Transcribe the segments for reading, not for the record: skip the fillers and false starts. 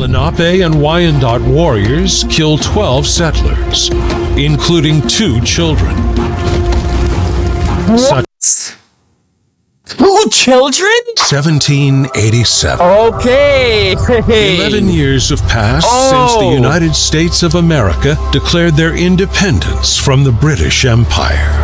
Lenape and Wyandot warriors kill 12 settlers, including 2 children. What? 2 children? 1787. Okay. 11 years have passed since the United States of America declared their independence from the British Empire.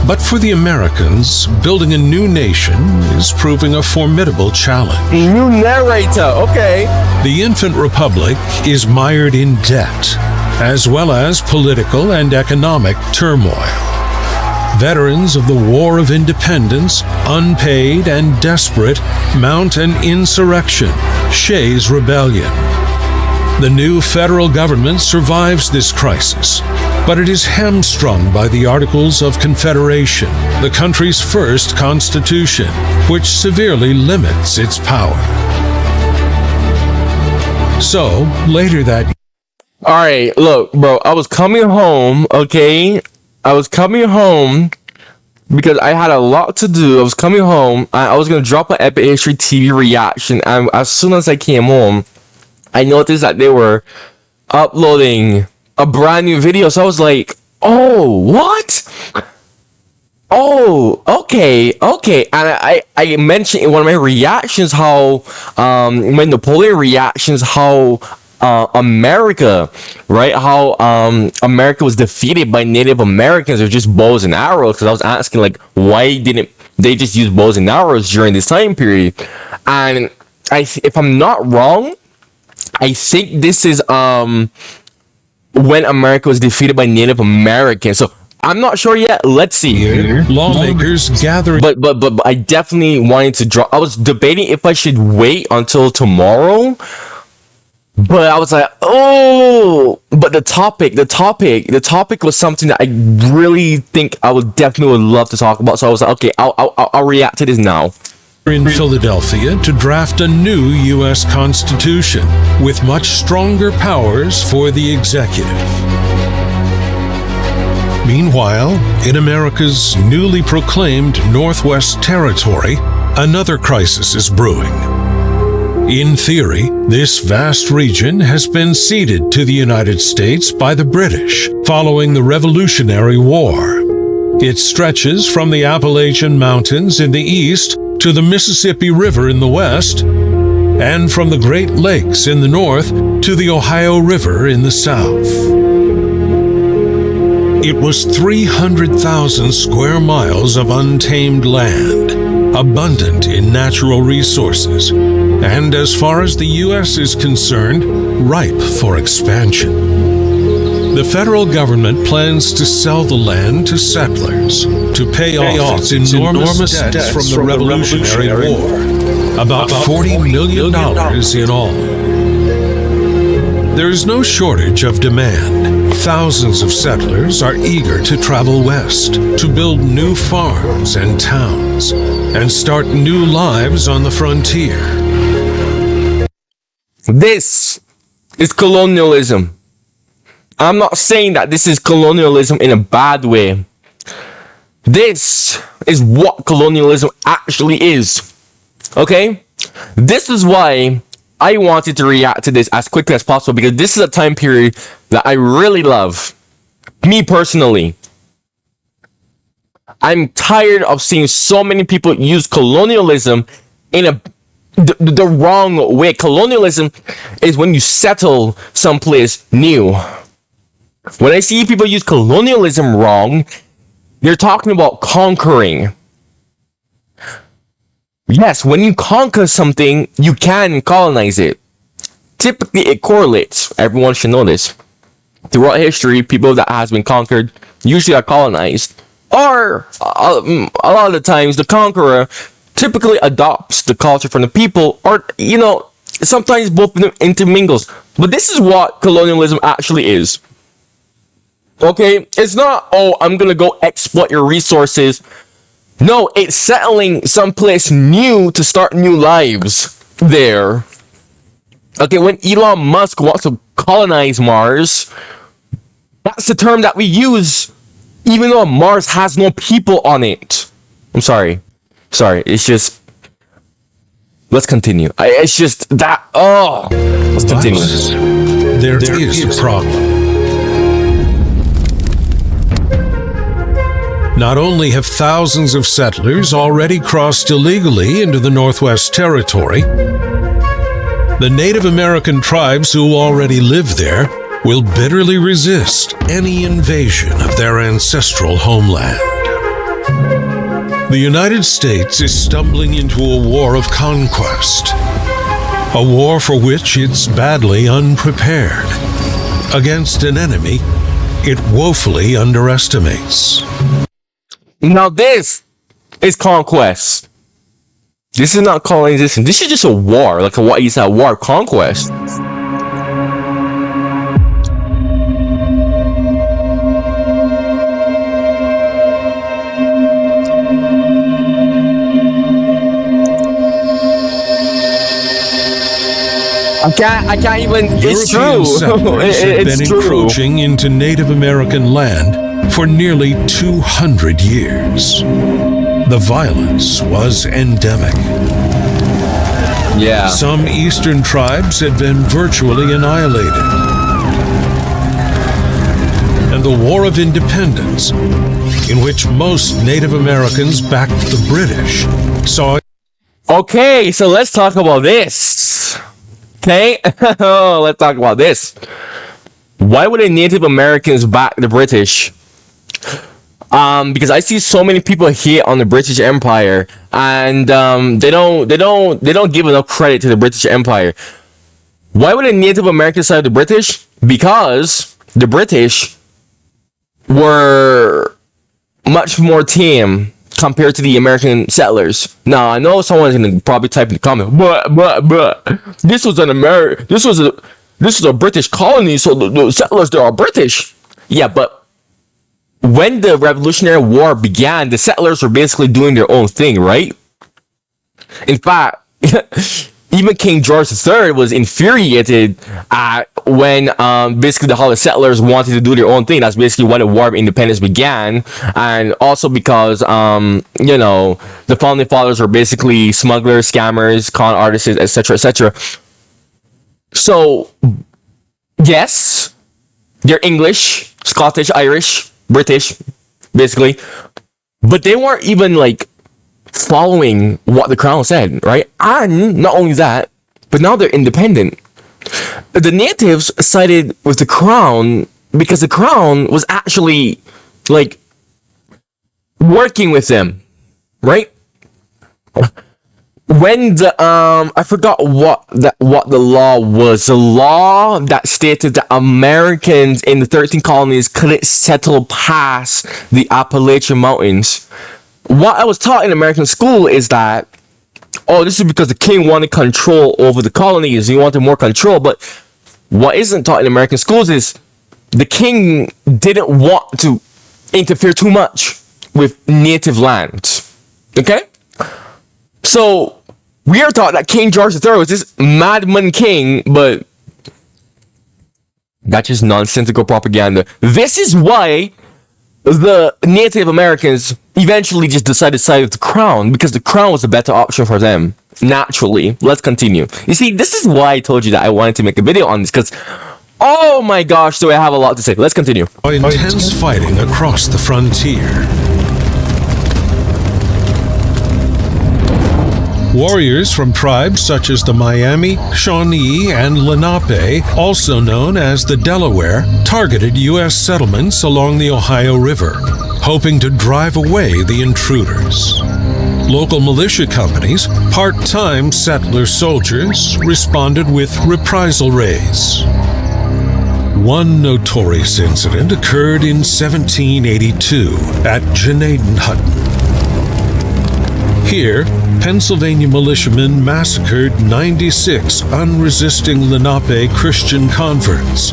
But for the Americans, building a new nation is proving a formidable challenge. New narrator, okay. The infant republic is mired in debt, as well as political and economic turmoil. Veterans of the War of Independence, unpaid and desperate, mount an insurrection, Shays' Rebellion. The new federal government survives this crisis, but it is hamstrung by the Articles of Confederation, the country's first constitution, which severely limits its power. So, later that year... Alright, look, bro, I was coming home, okay? I was coming home because I had a lot to do. I was coming home. I was going to drop an Epic History TV reaction, and as soon as I came home, I noticed that they were uploading a brand new video. So I was like, oh, what? Oh, okay. And I mentioned in one of my reactions how, my Napoleon reactions, how America, right? How America was defeated by Native Americans with just bows and arrows. Because I was asking, like, why didn't they just use bows and arrows during this time period? And if I'm not wrong, I think this is when America was defeated by Native Americans. So I'm not sure yet. Let's see. Lawmakers gathering. But I definitely wanted to draw. I was debating if I should wait until tomorrow. But I was like, oh, but the topic was something that I really think I would love to talk about. So I was like, okay, I'll react to this now. In Philadelphia to draft a new U.S. Constitution with much stronger powers for the executive. Meanwhile, in America's newly proclaimed Northwest Territory, another crisis is brewing. In theory, this vast region has been ceded to the United States by the British following the Revolutionary War. It stretches from the Appalachian Mountains in the east to the Mississippi River in the west, and from the Great Lakes in the north to the Ohio River in the south. It was 300,000 square miles of untamed land, abundant in natural resources, and as far as the U.S. is concerned, ripe for expansion. The federal government plans to sell the land to settlers to pay off its enormous debts from the Revolutionary War, about $40 million in all. There is no shortage of demand. Thousands of settlers are eager to travel west, to build new farms and towns, and start new lives on the frontier. This is colonialism. I'm not saying that this is colonialism in a bad way. This is what colonialism actually is. Okay? This is why I wanted to react to this as quickly as possible, because this is a time period that I really love. Me personally. I'm tired of seeing so many people use colonialism in the wrong way. Colonialism is when you settle someplace new. When I see people use colonialism wrong, they're talking about conquering. Yes, when you conquer something, you can colonize it. Typically, it correlates. Everyone should know this. Throughout history, people that has been conquered usually are colonized. Or, a lot of the times, the conqueror typically adopts the culture from the people, or, sometimes both of them intermingles. But this is what colonialism actually is. Okay? It's not, oh, I'm gonna go exploit your resources. No, it's settling someplace new to start new lives there. Okay, when Elon Musk wants to colonize Mars, that's the term that we use, even though Mars has no people on it. I'm sorry, it's just... Let's continue. It's just that... Oh, Let's continue. There is a problem. Not only have thousands of settlers already crossed illegally into the Northwest Territory, the Native American tribes who already live there will bitterly resist any invasion of their ancestral homeland. The United States is stumbling into a war of conquest, a war for which it's badly unprepared, against an enemy it woefully underestimates. Now this is conquest. This is not colonization. This is just a war, like what you said, a war of conquest. I can't even. It's European true. settlers had been It's true. encroaching into Native American land for nearly 200 years. The violence was endemic. Yeah. Some eastern tribes had been virtually annihilated. And the War of Independence, in which most Native Americans backed the British, saw. Okay, so let's talk about this. Okay, let's talk about this. Why would the Native Americans back the British? Because I see so many people hate on the British Empire, and they don't give enough credit to the British Empire. Why would the Native Americans side the British? Because the British were much more tame compared to the American settlers. Now I know someone's gonna probably type in the comment, but this was a British colony, so the settlers there are British. Yeah, but when the Revolutionary War began, the settlers were basically doing their own thing, right? In fact, even King George III was infuriated at when basically how the settlers wanted to do their own thing. That's basically why the War of Independence began, and also because the founding fathers were basically smugglers, scammers, con artists, etc., etc. So yes, they're English, Scottish, Irish, British, basically, but they weren't even like following what the crown said, right? And not only that, but now they're independent. The natives sided with the crown because the crown was actually like working with them, right? When the I forgot what the law was. The law that stated that Americans in the 13 colonies couldn't settle past the Appalachian Mountains. What I was taught in American school is that, oh, this is because the king wanted control over the colonies. He wanted more control. But what isn't taught in American schools is the king didn't want to interfere too much with native lands. Okay? So we are taught that King George III was this madman king, but that's just nonsensical propaganda. This is why the Native Americans eventually just decided to side with the crown, because the crown was a better option for them. Naturally. Let's continue. You see, this is why I told you that I wanted to make a video on this, because oh my gosh, do I have a lot to say. Let's continue. Intense fighting across the frontier. Warriors from tribes such as the Miami, Shawnee, and Lenape, also known as the Delaware, targeted U.S. settlements along the Ohio River, hoping to drive away the intruders. Local militia companies, part-time settler soldiers, responded with reprisal raids. One notorious incident occurred in 1782 at Genadenhutton. Here, Pennsylvania militiamen massacred 96 unresisting Lenape Christian converts,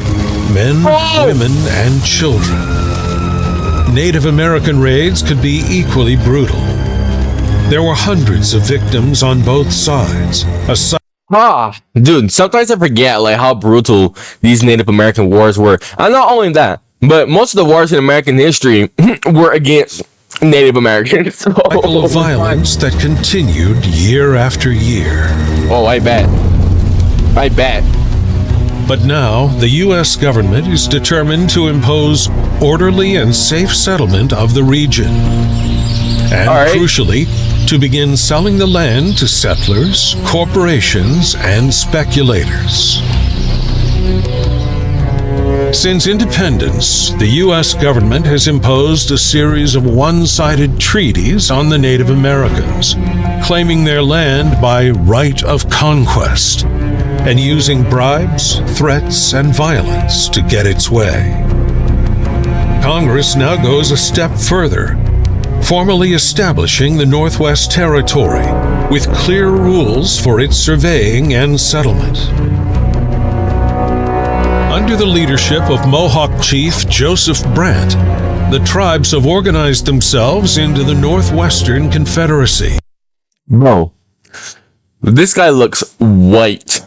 men, women, and children. Native American raids could be equally brutal. There were hundreds of victims on both sides. Dude, sometimes I forget like how brutal these Native American wars were. And not only that, but most of the wars in American history were against Native Americans. Cycle of violence that continued year after year. Oh, I bet. But now, the U.S. government is determined to impose orderly and safe settlement of the region. And crucially, to begin selling the land to settlers, corporations, and speculators. Since independence, the U.S. government has imposed a series of one-sided treaties on the Native Americans, claiming their land by right of conquest, and using bribes, threats, and violence to get its way. Congress now goes a step further, formally establishing the Northwest Territory with clear rules for its surveying and settlement. Under the leadership of Mohawk Chief Joseph Brant, the tribes have organized themselves into the Northwestern Confederacy. Bro, this guy looks white.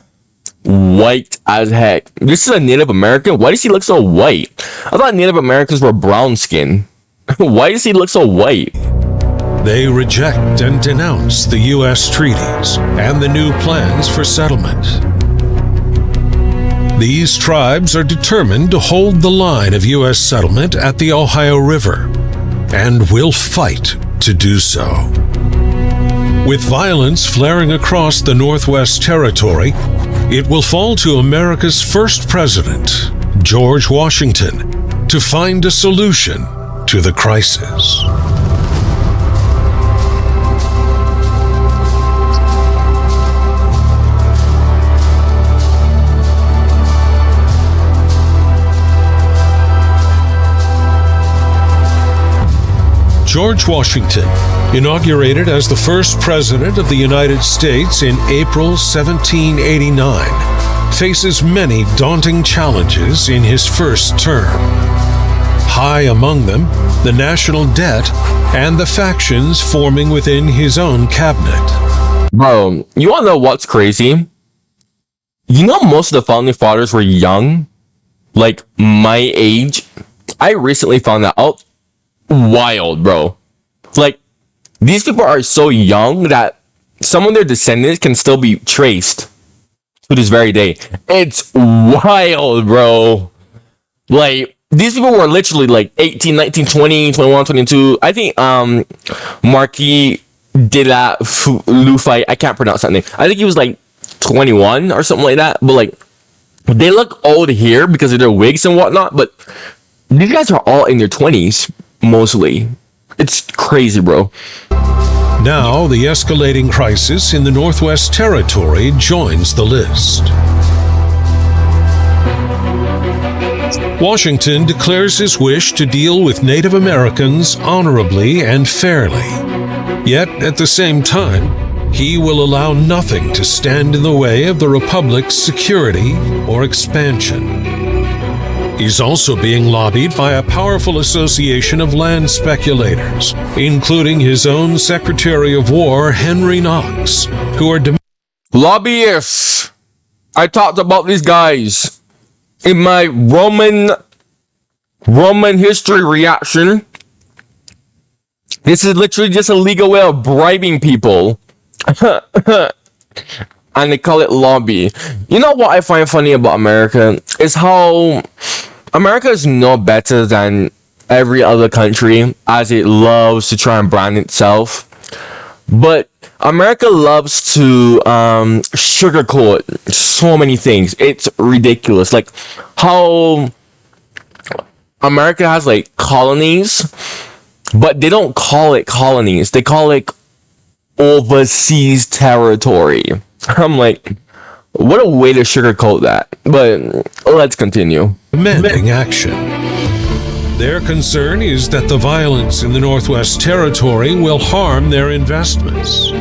White as heck. This is a Native American? Why does he look so white? I thought Native Americans were brown skin. Why does he look so white? They reject and denounce the U.S. treaties and the new plans for settlement. These tribes are determined to hold the line of U.S. settlement at the Ohio River, and will fight to do so. With violence flaring across the Northwest Territory, it will fall to America's first president, George Washington, to find a solution to the crisis. George Washington, inaugurated as the first president of the United States in April 1789, faces many daunting challenges in his first term. High among them, the national debt and the factions forming within his own cabinet. Bro, you wanna know what's crazy? You know most of the founding fathers were young? Like, my age? I recently found that out. Wild, bro. Like, these people are so young that some of their descendants can still be traced to this very day. It's wild, bro. Like, these people were literally like 18, 19, 20, 21, 22. I think Marquis de la Lufay, I can't pronounce that name. I think he was like 21 or something like that. But like, they look old here because of their wigs and whatnot. But these guys are all in their 20s. Mostly. It's crazy, bro. Now, the escalating crisis in the Northwest Territory joins the list. Washington declares his wish to deal with Native Americans honorably and fairly. Yet, at the same time, he will allow nothing to stand in the way of the Republic's security or expansion. He's also being lobbied by a powerful association of land speculators, including his own Secretary of War, Henry Knox, who are lobbyists. I talked about these guys in my Roman history reaction. This is literally just a legal way of bribing people. And they call it lobby. You know what I find funny about America is how America is no better than every other country, as it loves to try and brand itself. But America loves to sugarcoat so many things. It's ridiculous. Like how America has like colonies, but they don't call it colonies. They call it overseas territory. I'm like, what a way to sugarcoat that. But let's continue. Demanding action. Their concern is that the violence in the Northwest Territory will harm their investments.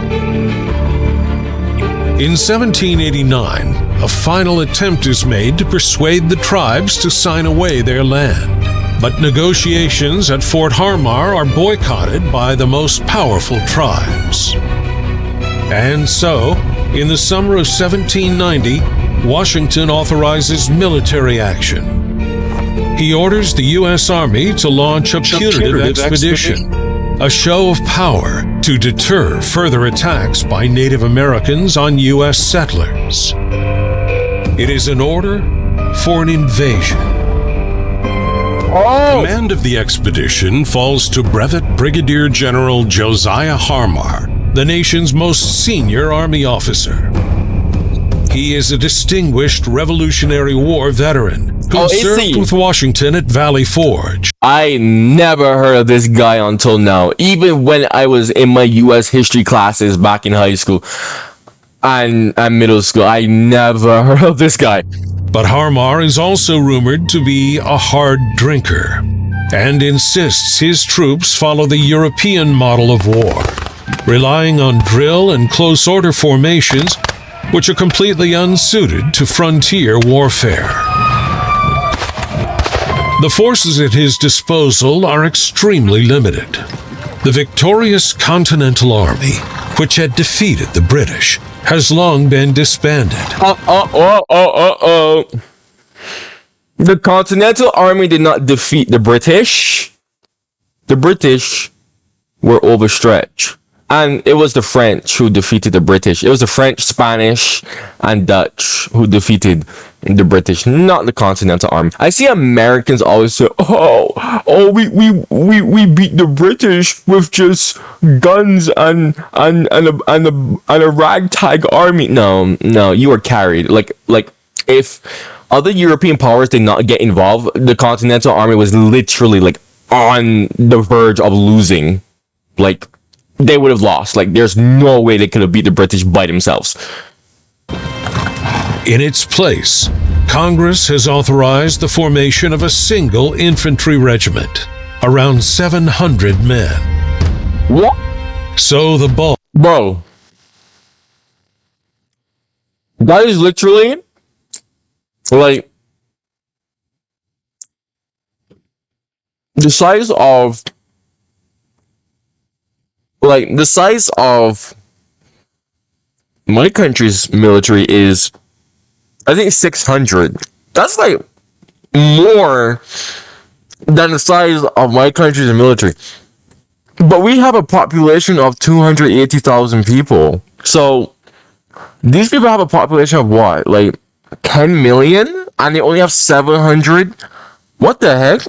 In 1789, a final attempt is made to persuade the tribes to sign away their land. But negotiations at Fort Harmar are boycotted by the most powerful tribes. And so, in the summer of 1790, Washington authorizes military action. He orders the U.S. Army to launch a punitive expedition, a show of power to deter further attacks by Native Americans on U.S. settlers. It is an order for an invasion. Oh! Command of the expedition falls to Brevet Brigadier General Josiah Harmar, the nation's most senior Army officer. He is a distinguished Revolutionary War veteran who served with Washington at Valley Forge. I never heard of this guy until now. Even when I was in my U.S. history classes back in high school and middle school, I never heard of this guy. But Harmar is also rumored to be a hard drinker and insists his troops follow the European model of war, relying on drill and close order formations which are completely unsuited to frontier warfare. The forces at his disposal are extremely limited. The victorious Continental Army, which had defeated the British, has long been disbanded. The Continental Army did not defeat the British. The British were overstretched. And it was the French who defeated the British. It was the French, Spanish, and Dutch who defeated the British, not the Continental Army. I see Americans always say, we beat the British with just guns and a ragtag army. No, you were carried. Like if other European powers did not get involved, the Continental Army was literally like on the verge of losing. Like, they would have lost. Like, there's no way they could have beat the British by themselves. In its place, Congress has authorized the formation of a single infantry regiment, around 700 men. What? So the bulk... Bro. That is literally, like, the size of my country's military is, I think, 600. That's like more than the size of my country's military. But we have a population of 280,000 people. So these people have a population of what? Like 10 million? And they only have 700? What the heck?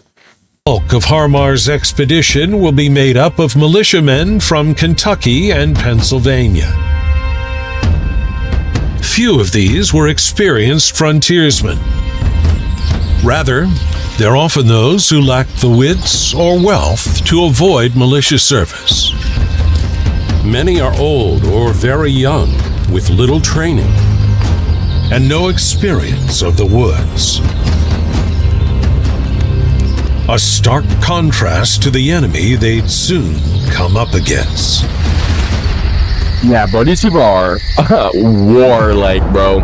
bulk of Harmar's expedition will be made up of militiamen from Kentucky and Pennsylvania. Few of these were experienced frontiersmen. Rather, they're often those who lack the wits or wealth to avoid militia service. Many are old or very young with little training and no experience of the woods. A stark contrast to the enemy they'd soon come up against. Yeah, bro, these people are warlike, bro.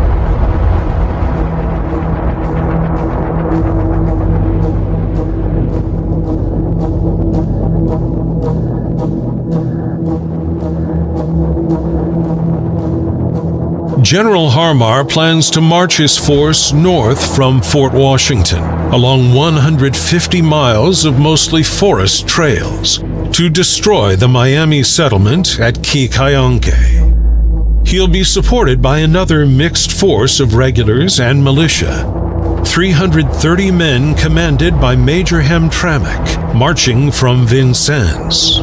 General Harmar plans to march his force north from Fort Washington along 150 miles of mostly forest trails to destroy the Miami settlement at Key Cayonque. He'll be supported by another mixed force of regulars and militia, 330 men commanded by Major Hamtramck, marching from Vincennes.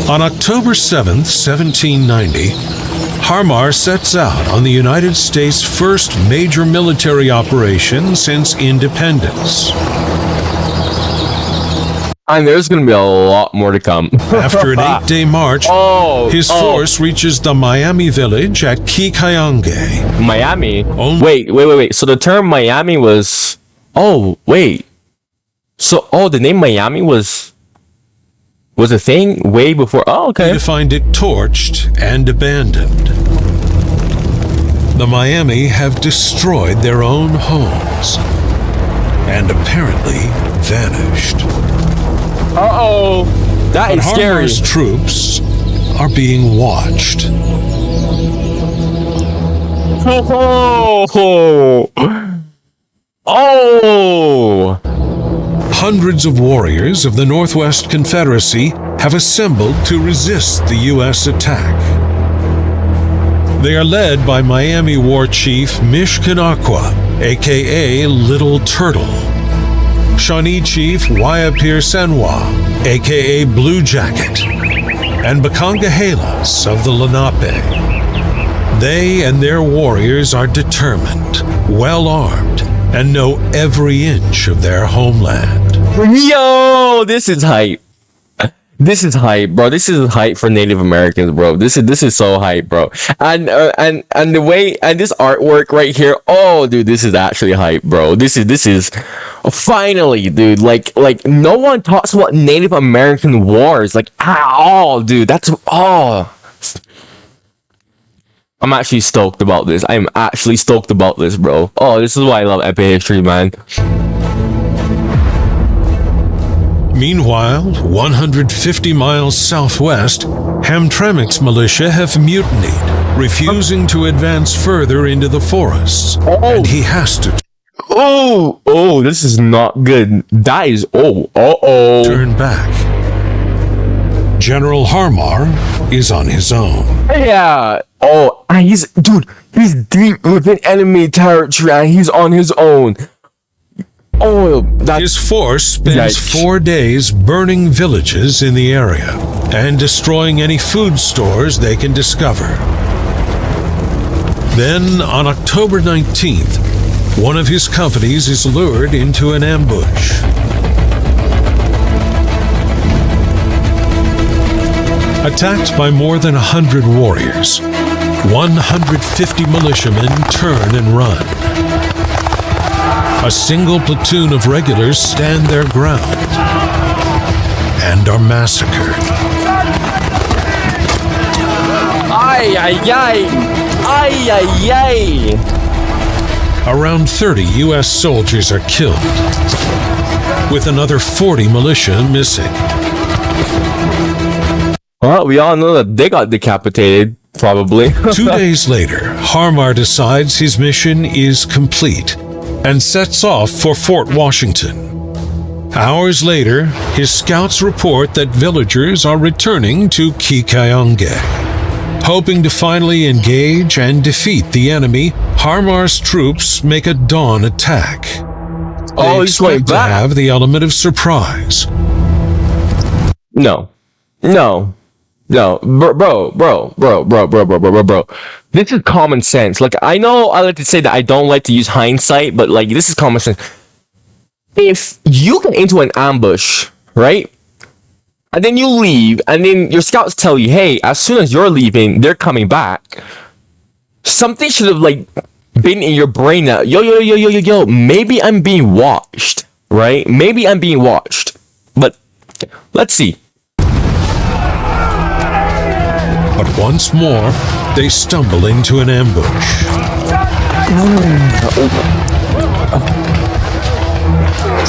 On October 7, 1790, Harmar sets out on the United States' first major military operation since independence. And there's gonna be a lot more to come. After an 8-day march, his force reaches the Miami village at Key Cayongue. Miami? Wait. So the term Miami was... the name Miami was a thing way before... To find it torched and abandoned. The Miami have destroyed their own homes and apparently vanished. That is scary. Harmar's troops are being watched. Hundreds of warriors of the Northwest Confederacy have assembled to resist the U.S. attack. They are led by Miami War Chief Mishkanaqua, aka Little Turtle, Shawnee Chief Wayapir Senwa, aka Blue Jacket, and Bakangahelas of the Lenape. They and their warriors are determined, well-armed, and know every inch of their homeland. Yo, this is hype. This is hype, bro. This is hype for Native Americans, bro. This is so hype, bro. And the way and this artwork right here. Oh, dude, this is actually hype, bro. This is finally, dude. Like no one talks about Native American wars like at all, dude. That's I'm actually stoked about this. I'm actually stoked about this, bro. Oh, this is why I love epic history, man. Meanwhile, 150 miles southwest, Hamtramck's militia have mutinied, refusing to advance further into the forests, and he has to Oh, this is not good. That is turn back. General Harmar is on his own. Yeah. Oh, and he's deep within enemy territory and he's on his own. Oh, his force spends 4 days burning villages in the area and destroying any food stores they can discover. Then, on October 19th, one of his companies is lured into an ambush. Attacked by more than 100 warriors, 150 militiamen turn and run. A single platoon of regulars stand their ground and are massacred. Ay, ay, ay. Ay, ay, ay. Around 30 U.S. soldiers are killed, with another 40 militia missing. Well, we all know that they got decapitated, probably. 2 days later, Harmar decides his mission is complete and sets off for Fort Washington. Hours later, his scouts report that villagers are returning to Kikayange. Hoping to finally engage and defeat the enemy, Harmar's troops make a dawn attack. They He's going expect to back. have the element of surprise. No. Bro. This is common sense. Like, I know I like to say that I don't like to use hindsight, but like, this is common sense. If you get into an ambush, right? And then you leave, and then your scouts tell you, hey, as soon as you're leaving, they're coming back. Something should have like been in your brain that, yo, maybe I'm being watched, right? Maybe I'm being watched. But let's see. But once more, they stumble into an ambush.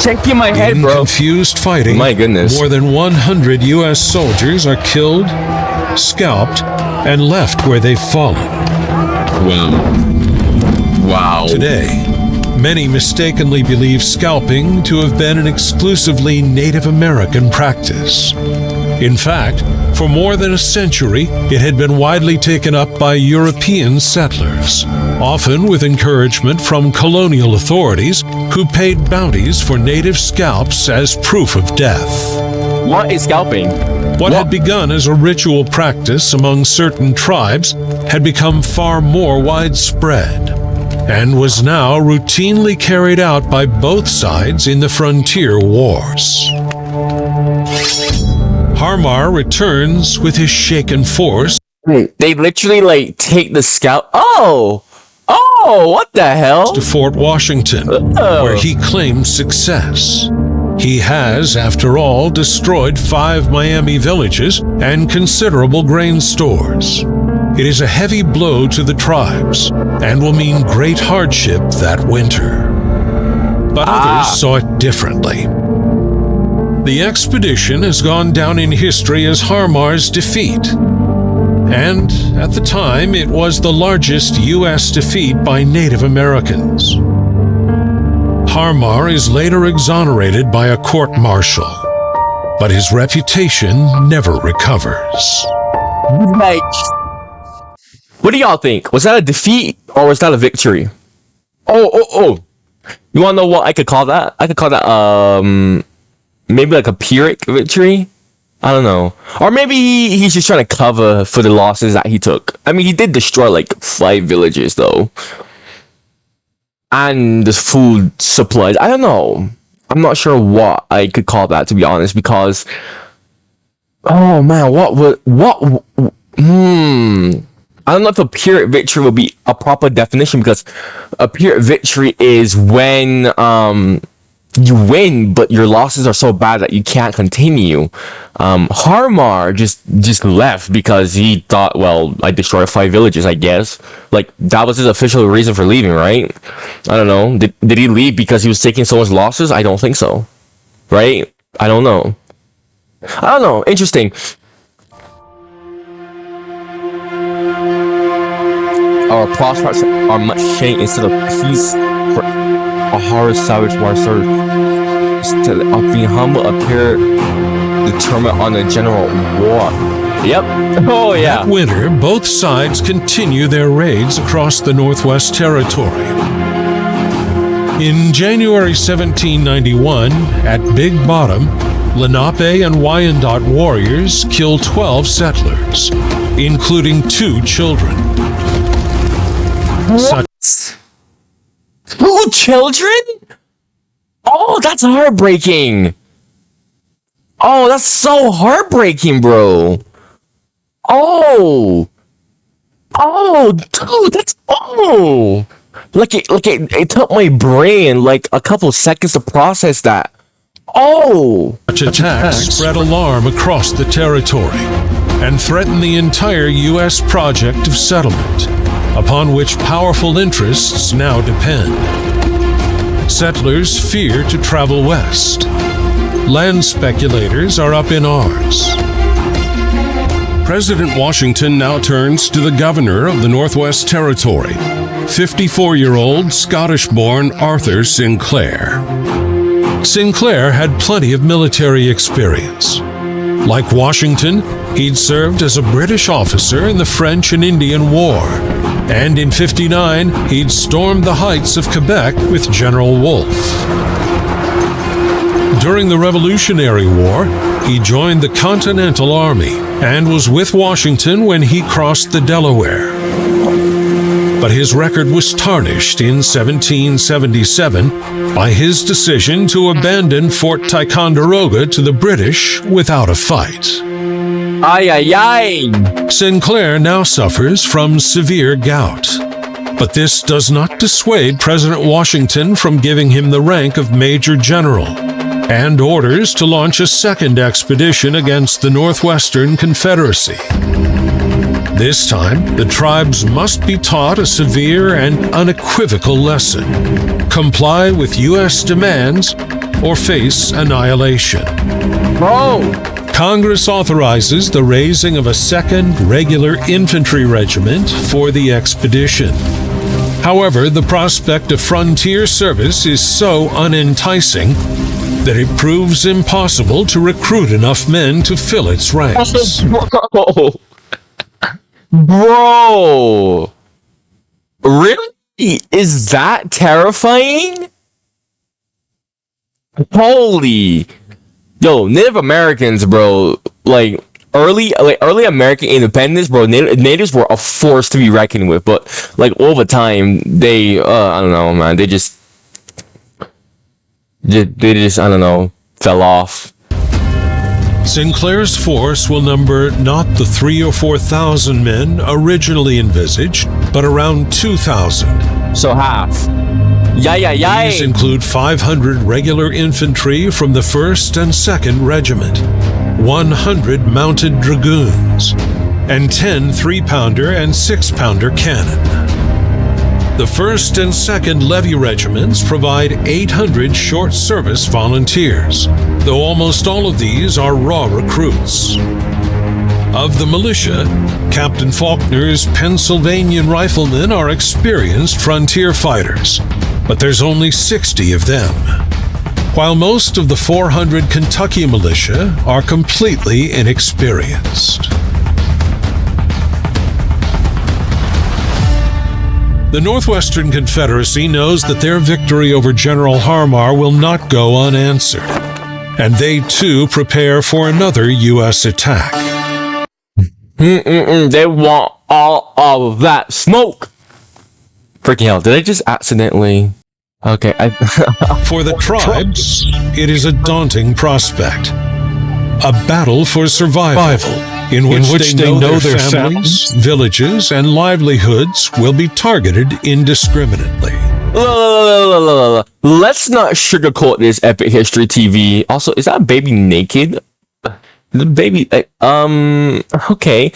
Shaking my head, In bro. confused fighting, My goodness. more than 100 U.S. soldiers are killed, scalped, and left where they've fallen. Wow. Today, many mistakenly believe scalping to have been an exclusively Native American practice. In fact, for more than a century, it had been widely taken up by European settlers, often with encouragement from colonial authorities who paid bounties for native scalps as proof of death. What is scalping? What had begun as a ritual practice among certain tribes had become far more widespread and was now routinely carried out by both sides in the frontier wars. Harmar returns with his shaken force. They literally like take the scalp. Oh, what the hell? To Fort Washington, where he claims success. He has, after all, destroyed 5 Miami villages and considerable grain stores. It is a heavy blow to the tribes and will mean great hardship that winter. But others saw it differently. The expedition has gone down in history as Harmar's defeat. And at the time, it was the largest U.S. defeat by Native Americans. Harmar is later exonerated by a court-martial, but his reputation never recovers. Like, What do y'all think? Was that a defeat or was that a victory? Oh. You wanna know what I could call that? I could call that maybe like a Pyrrhic victory. I don't know. Or maybe he's just trying to cover for the losses that he took. I mean, he did destroy like 5 villages though. And the food supplies. I don't know. I'm not sure what I could call that, to be honest, because oh man, I don't know if a Pyrrhic victory would be a proper definition, because a Pyrrhic victory is when you win, but your losses are so bad that you can't continue. Harmar just left because he thought, well, I destroyed 5 villages, I guess. Like, that was his official reason for leaving, right? I don't know. Did he leave because he was taking so much losses? I don't think so. Right? I don't know. Interesting. Our prospects are much changed. Instead of peace for a horror savage master, instead of being humble, appear determined on a general war. Yep. Oh yeah. That winter, both sides continue their raids across the Northwest Territory. In January 1791, at Big Bottom, Lenape and Wyandot warriors killed 12 settlers, including 2 children. What? 2 children? Oh, that's heartbreaking. Oh, that's so heartbreaking, bro. Oh, dude, that's it took my brain like a couple seconds to process that. Such attacks spread alarm across the territory and threatened the entire U.S. project of settlement, upon which powerful interests now depend. Settlers fear to travel west. Land speculators are up in arms. President Washington now turns to the governor of the Northwest Territory, 54-year-old Scottish-born Arthur Sinclair. Sinclair had plenty of military experience. Like Washington, he'd served as a British officer in the French and Indian War, and in '59, he'd stormed the heights of Quebec with General Wolfe. During the Revolutionary War, he joined the Continental Army and was with Washington when he crossed the Delaware. But his record was tarnished in 1777 by his decision to abandon Fort Ticonderoga to the British without a fight. Ay, ay, ay. Sinclair now suffers from severe gout, but this does not dissuade President Washington from giving him the rank of Major General and orders to launch a second expedition against the Northwestern Confederacy. This time, the tribes must be taught a severe and unequivocal lesson: comply with U.S. demands or face annihilation. Bro! Congress authorizes the raising of a second regular infantry regiment for the expedition. However, the prospect of frontier service is so unenticing that it proves impossible to recruit enough men to fill its ranks. Bro! Really? Is that terrifying? Holy... Yo, Native Americans, bro, like early American independence, bro. Natives were a force to be reckoned with, but like over time, they, I don't know, man. They just, I don't know, fell off. Sinclair's force will number not the 3,000 or 4,000 men originally envisaged, but around 2,000. So half. These include 500 regular infantry from the 1st and 2nd Regiment, 100 mounted dragoons, and 10 3-pounder and 6-pounder cannon. The 1st and 2nd Levy Regiments provide 800 short-service volunteers, though almost all of these are raw recruits. Of the militia, Captain Faulkner's Pennsylvanian riflemen are experienced frontier fighters, but there's only 60 of them, while most of the 400 Kentucky militia are completely inexperienced. The Northwestern Confederacy knows that their victory over General Harmar will not go unanswered, and they too prepare for another U.S. attack. They want all of that smoke. Freaking hell! Did I just accidentally? Okay, For the tribes, it is a daunting prospect. A battle for survival, in which they know their families, villages, and livelihoods will be targeted indiscriminately. Let's not sugarcoat this epic history TV. Also, is that baby naked? The baby, okay.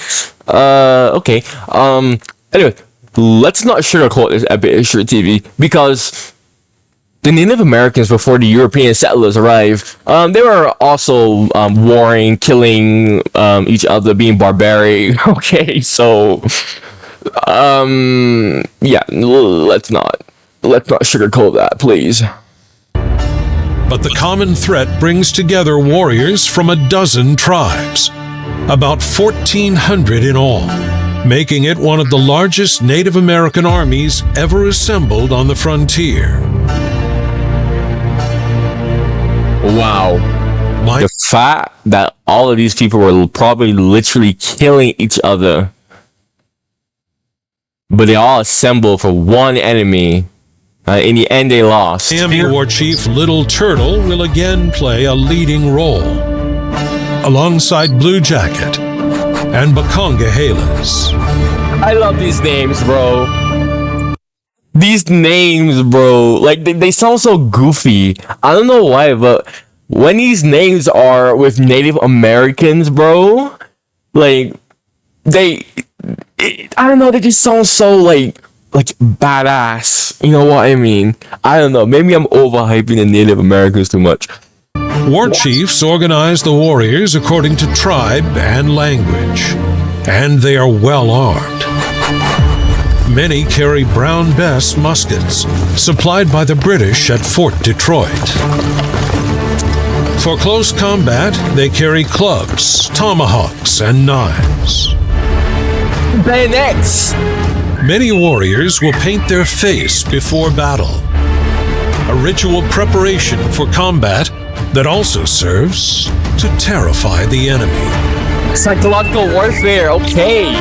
Anyway, let's not sugarcoat this epic history TV, because the Native Americans, before the European settlers arrived, they were also warring, killing each other, being barbaric. Okay, so yeah, let's not sugarcoat that, please. But the common threat brings together warriors from a dozen tribes, about 1,400 in all, making it one of the largest Native American armies ever assembled on the frontier. Wow. The fact that all of these people were probably literally killing each other, but they all assembled for one enemy. In the end, they lost. Miami War Chief Little Turtle will again play a leading role, alongside Blue Jacket and Bakongahelas. I love these names, bro. These names, bro. Like, they sound so goofy. I don't know why, but when these names are with Native Americans, bro, like, I don't know, they just sound so, like badass. You know what I mean? I don't know. Maybe I'm overhyping the Native Americans too much. War chiefs organize the warriors according to tribe and language, and they are well armed. Many carry Brown Bess muskets, supplied by the British at Fort Detroit. For close combat, they carry clubs, tomahawks, and knives. Bayonets! Many warriors will paint their face before battle, a ritual preparation for combat that also serves to terrify the enemy. Psychological warfare, okay.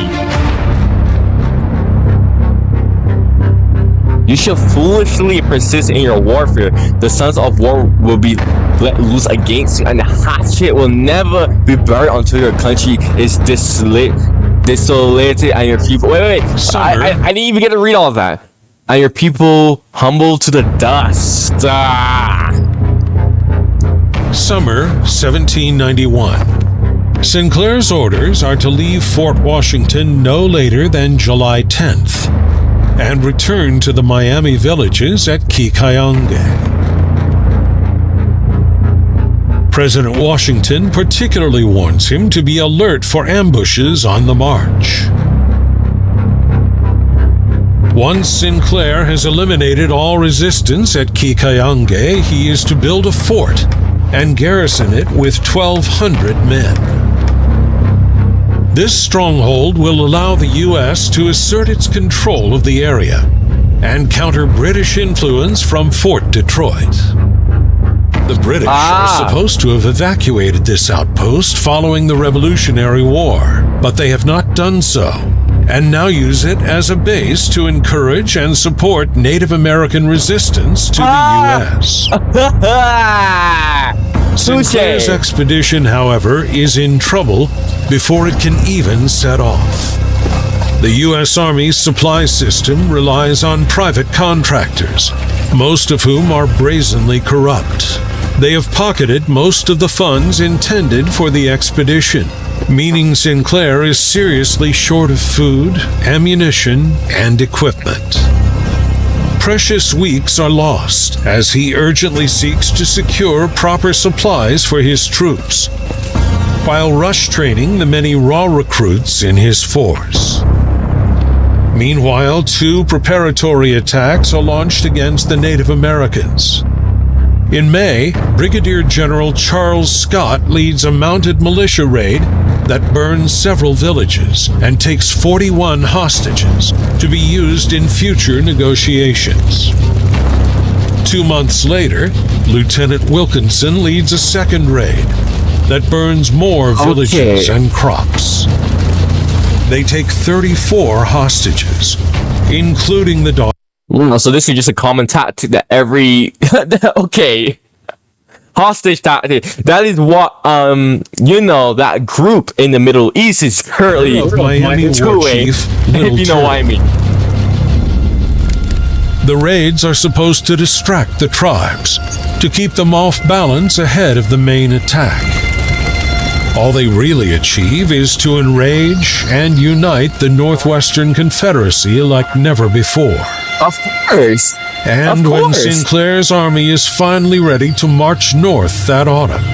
You should foolishly persist in your warfare. The sons of war will be let loose against you, and the hatchet will never be buried until your country is desolated and your people. Wait. I didn't even get to read all of that. And your people humbled to the dust. Summer 1791. Sinclair's orders are to leave Fort Washington no later than July 10th and return to the Miami villages at Kikayange. President Washington particularly warns him to be alert for ambushes on the march. Once Sinclair has eliminated all resistance at Kikayange, he is to build a fort and garrison it with 1,200 men. This stronghold will allow the U.S. to assert its control of the area and counter British influence from Fort Detroit. The British are supposed to have evacuated this outpost following the Revolutionary War, but they have not done so, and now use it as a base to encourage and support Native American resistance to the U.S. Sinclair's expedition, however, is in trouble before it can even set off. The U.S. Army's supply system relies on private contractors, most of whom are brazenly corrupt. They have pocketed most of the funds intended for the expedition, meaning Sinclair is seriously short of food, ammunition, and equipment. Precious weeks are lost as he urgently seeks to secure proper supplies for his troops, while rush training the many raw recruits in his force. Meanwhile, 2 preparatory attacks are launched against the Native Americans. In May, Brigadier General Charles Scott leads a mounted militia raid that burns several villages and takes 41 hostages to be used in future negotiations. 2 months later, Lieutenant Wilkinson leads a second raid that burns more villages and crops. They take 34 hostages, including the daughter. So this is just a common tactic that every okay. Hostage tactic. That is what that group in the Middle East is currently Miami War doing. Chief, If you know what I mean. The raids are supposed to distract the tribes, to keep them off balance ahead of the main attack. All they really achieve is to enrage and unite the Northwestern Confederacy like never before. Of course. And when Sinclair's army is finally ready to march north that autumn,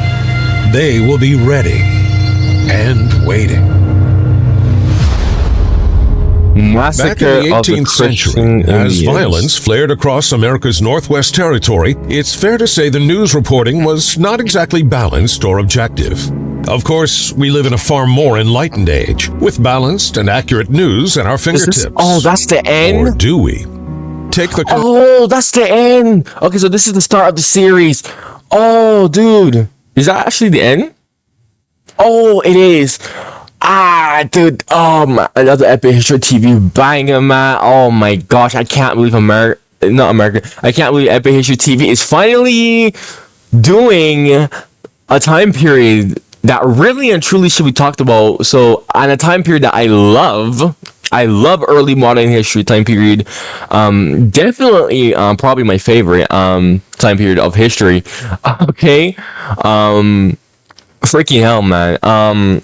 they will be ready and waiting. Back in the 18th century, as violence flared across America's Northwest Territory, it's fair to say the news reporting was not exactly balanced or objective. Of course, we live in a far more enlightened age, with balanced and accurate news at our fingertips. That's the end? Or do we? Take the... that's the end! Okay, so this is the start of the series. Oh, dude. Is that actually the end? Oh, it is. Dude. Oh, my. Another Epic History TV banger, man. Oh, my gosh. I can't believe I can't believe Epic History TV is finally doing a time period that really and truly should be talked about. So, on a time period that I love early modern history time period. Definitely, probably my favorite time period of history. Okay, freaking hell, man.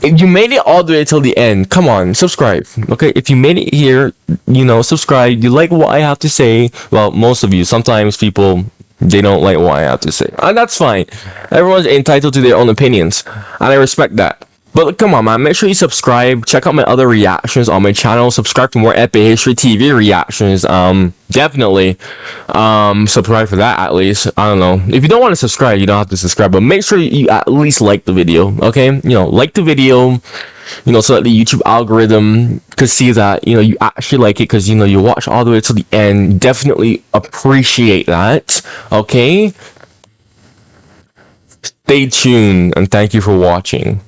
If you made it all the way till the end, come on, subscribe. Okay, if you made it here, subscribe. You like what I have to say. Well, most of you. Sometimes people, they don't like what I have to say, and that's fine. Everyone's entitled to their own opinions, and I respect that. But come on, man, make sure you subscribe. Check out my other reactions on my channel. Subscribe for more Epic History TV reactions. Definitely subscribe for that at least. I don't know. If you don't want to subscribe, you don't have to subscribe. But make sure you at least like the video, okay? Like the video, so that the YouTube algorithm could see that, you actually like it because, you watch all the way to the end. Definitely appreciate that, okay? Stay tuned, and thank you for watching.